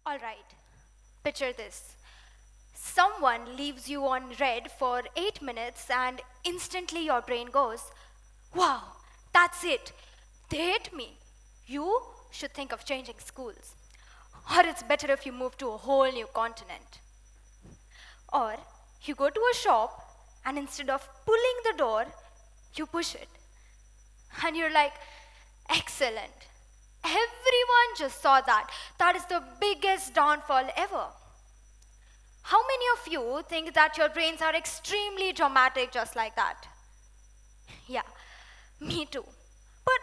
All right, picture this. Someone leaves you on red for 8 minutes and instantly your brain goes, wow, that's it. They hit me. You should think of changing schools. Or it's better if you move to a whole new continent. Or you go to a shop and instead of pulling the door, you push it. And you're like, excellent. Everyone just saw that. That is the biggest downfall ever. How many of you think that your brains are extremely dramatic just like that? Yeah, me too. But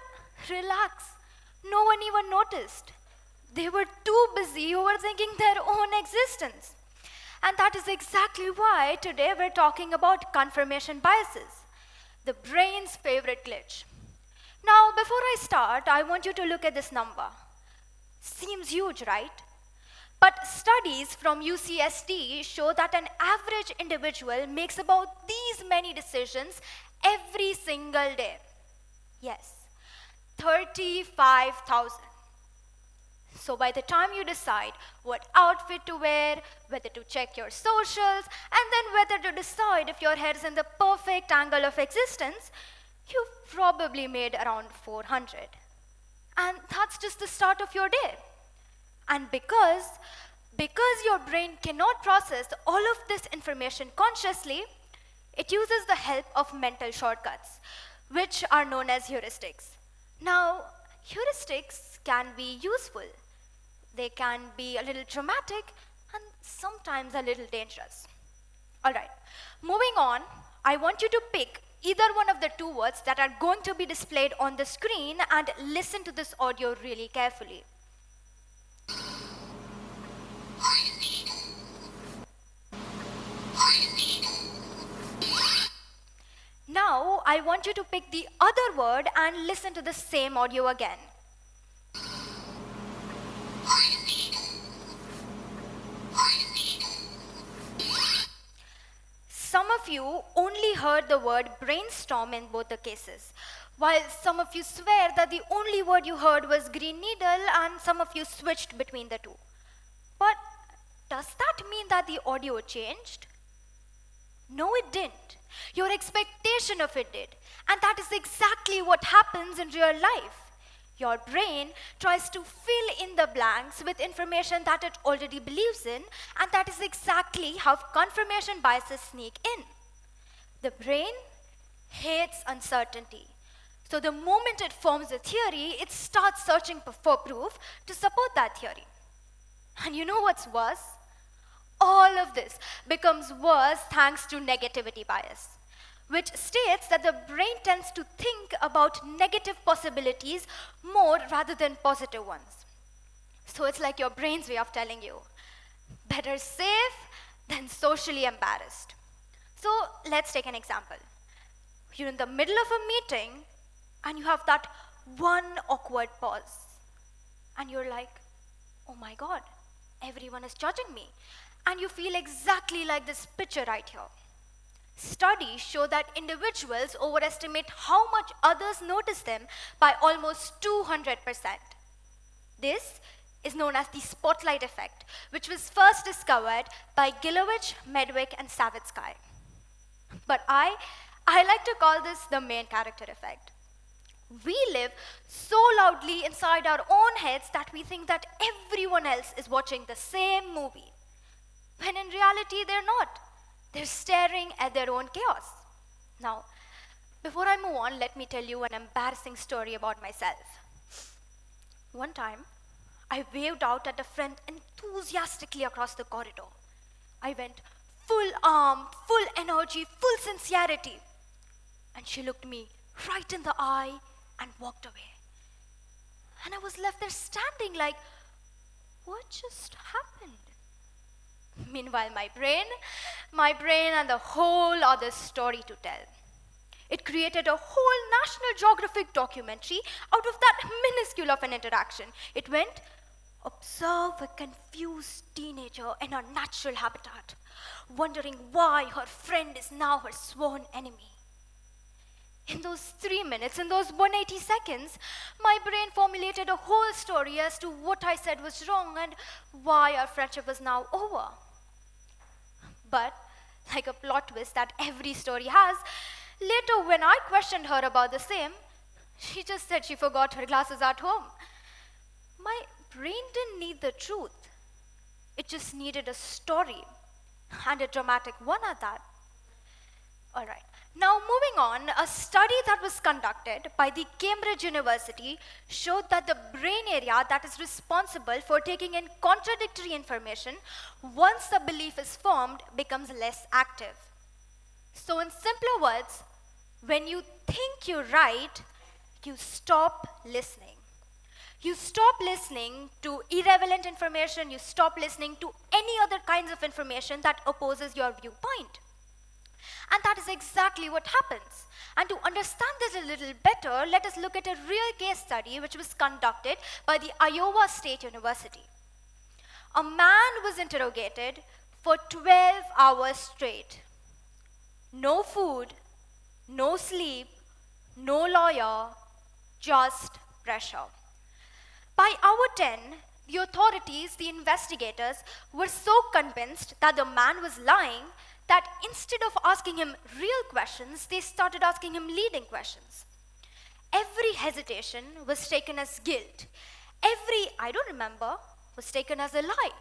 relax. No one even noticed. They were too busy overthinking their own existence. And that is exactly why today we're talking about confirmation biases, the brain's favorite glitch. Now, before I start, I want you to look at this number. Seems huge, right? But studies from UCSD show that an average individual makes about these many decisions every single day. Yes, 35,000. So by the time you decide what outfit to wear, whether to check your socials, and then whether to decide if your head is in the perfect angle of existence, you've probably made around 400. And that's just the start of your day. And because your brain cannot process all of this information consciously, it uses the help of mental shortcuts, which are known as heuristics. Now, heuristics can be useful. They can be a little dramatic and sometimes a little dangerous. All right, moving on, I want you to pick either one of the two words that are going to be displayed on the screen and listen to this audio really carefully. Now, I want you to pick the other word and listen to the same audio again. Some of you only heard the word brainstorm in both the cases, while some of you swear that the only word you heard was green needle and some of you switched between the two. But does that mean that the audio changed? No, it didn't. Your expectation of it did. And that is exactly what happens in real life. Your brain tries to fill in the blanks with information that it already believes in, and that is exactly how confirmation biases sneak in. The brain hates uncertainty. So the moment it forms a theory, it starts searching for proof to support that theory. And you know what's worse? All of this becomes worse thanks to negativity bias, which states that the brain tends to think about negative possibilities more rather than positive ones. So it's like your brain's way of telling you, better safe than socially embarrassed. So let's take an example. You're in the middle of a meeting and you have that one awkward pause. And you're like, oh my God, everyone is judging me. And you feel exactly like this picture right here. Studies show that individuals overestimate how much others notice them by almost 200%. This is known as the spotlight effect, which was first discovered by Gilovich, Medwick, and Savitsky. But I like to call this the main character effect. We live so loudly inside our own heads that we think that everyone else is watching the same movie, when in reality they're not. They're staring at their own chaos. Now, before I move on, let me tell you an embarrassing story about myself. One time, I waved out at a friend enthusiastically across the corridor. I went full arm, full energy, full sincerity. And she looked me right in the eye and walked away. And I was left there standing like, what just happened? Meanwhile, my brain and the whole other story to tell. It created a whole National Geographic documentary out of that minuscule of an interaction. It went, observe a confused teenager in her natural habitat, wondering why her friend is now her sworn enemy. In those 3 minutes, in those 180 seconds, my brain formulated a whole story as to what I said was wrong and why our friendship was now over. But, like a plot twist that every story has, later when I questioned her about the same, she just said she forgot her glasses at home. My brain didn't need the truth. It just needed a story, and a dramatic one at that. All right. Now, moving on, a study that was conducted by the Cambridge University showed that the brain area that is responsible for taking in contradictory information, once a belief is formed, becomes less active. So, in simpler words, when you think you're right, you stop listening. You stop listening to irrelevant information, you stop listening to any other kinds of information that opposes your viewpoint. And that is exactly what happens. And to understand this a little better, let us look at a real case study which was conducted by the Iowa State University. A man was interrogated for 12 hours straight. No food, no sleep, no lawyer, just pressure. By hour 10, the authorities, the investigators, were so convinced that the man was lying that instead of asking him real questions, they started asking him leading questions. Every hesitation was taken as guilt. Every "I don't remember" was taken as a lie.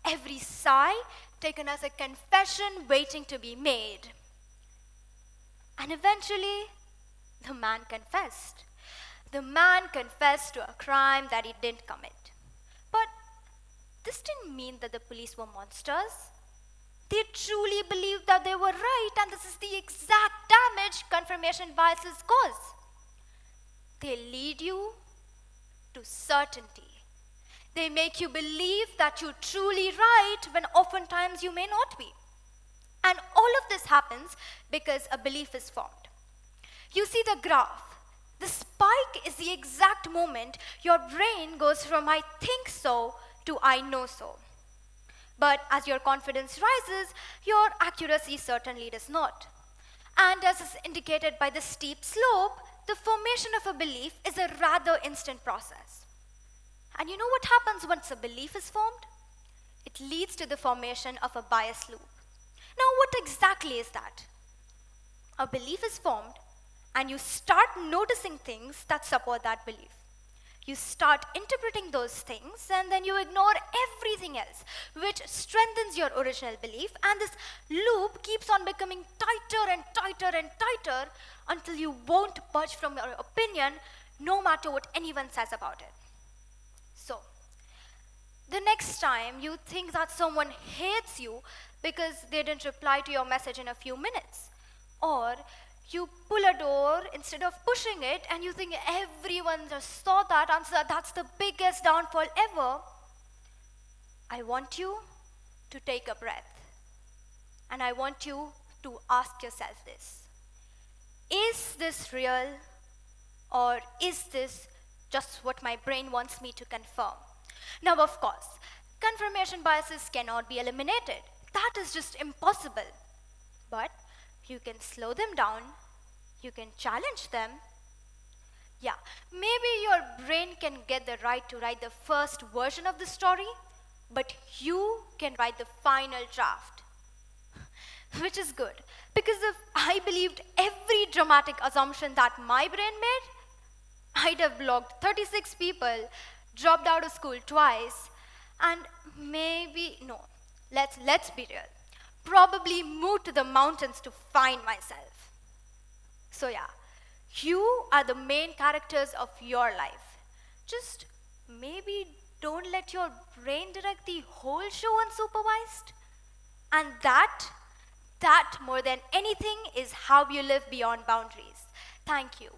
Every sigh taken as a confession waiting to be made. And eventually, the man confessed. The man confessed to a crime that he didn't commit. But this didn't mean that the police were monsters. They truly believed that they were right, and this is the exact damage confirmation biases cause. They lead you to certainty. They make you believe that you're truly right when oftentimes you may not be. And all of this happens because a belief is formed. You see the graph. The spike is the exact moment your brain goes from "I think so" to "I know so." But as your confidence rises, your accuracy certainly does not. And as is indicated by the steep slope, the formation of a belief is a rather instant process. And you know what happens once a belief is formed? It leads to the formation of a bias loop. Now, what exactly is that? A belief is formed, and you start noticing things that support that belief. You start interpreting those things, and then you ignore everything else, which strengthens your original belief, and this loop keeps on becoming tighter and tighter and tighter until you won't budge from your opinion, no matter what anyone says about it. So, the next time you think that someone hates you because they didn't reply to your message in a few minutes, or you pull a door instead of pushing it and you think everyone just saw that and so that's the biggest downfall ever, I want you to take a breath. And I want you to ask yourself this. Is this real, or is this just what my brain wants me to confirm? Now, of course, confirmation biases cannot be eliminated. That is just impossible. But you can slow them down, you can challenge them. Yeah, maybe your brain can get the right to write the first version of the story, but you can write the final draft. Which is good, because if I believed every dramatic assumption that my brain made, I'd have blocked 36 people, dropped out of school twice, and let's be real, probably moved to the mountains to find myself. So yeah, you are the main characters of your life. Just maybe don't let your brain direct the whole show unsupervised. And that more than anything is how you live beyond boundaries. Thank you.